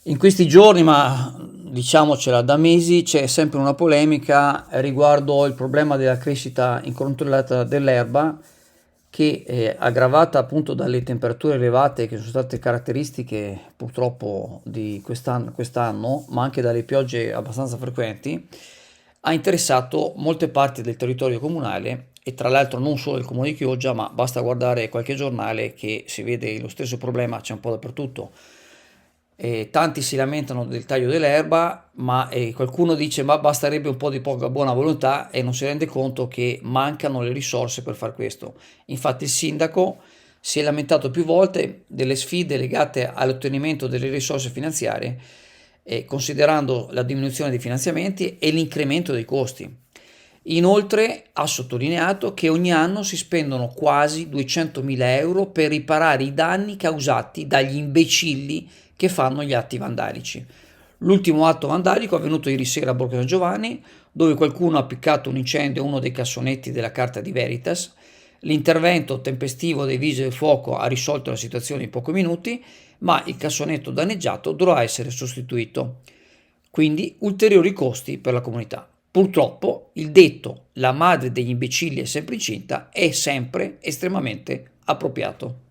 In questi giorni, ma diciamocela da mesi, c'è sempre una polemica riguardo il problema della crescita incontrollata dell'erba che aggravata appunto dalle temperature elevate che sono state caratteristiche purtroppo di quest'anno, ma anche dalle piogge abbastanza frequenti, ha interessato molte parti del territorio comunale e tra l'altro non solo il comune di Chioggia, ma basta guardare qualche giornale che si vede lo stesso problema, c'è un po' dappertutto. Tanti si lamentano del taglio dell'erba, ma qualcuno dice ma basterebbe un po' di poca buona volontà e non si rende conto che mancano le risorse per far questo. Infatti il sindaco si è lamentato più volte delle sfide legate all'ottenimento delle risorse finanziarie, considerando la diminuzione dei finanziamenti e l'incremento dei costi. Inoltre ha sottolineato che ogni anno si spendono quasi 200.000 euro per riparare i danni causati dagli imbecilli che fanno gli atti vandalici. L'ultimo atto vandalico è avvenuto ieri sera a Borgo San Giovanni, dove qualcuno ha appiccato un incendio a uno dei cassonetti della carta di Veritas. L'intervento tempestivo dei vigili del fuoco ha risolto la situazione in pochi minuti, ma il cassonetto danneggiato dovrà essere sostituito. Quindi ulteriori costi per la comunità. Purtroppo il detto "la madre degli imbecilli è sempre incinta" è sempre estremamente appropriato.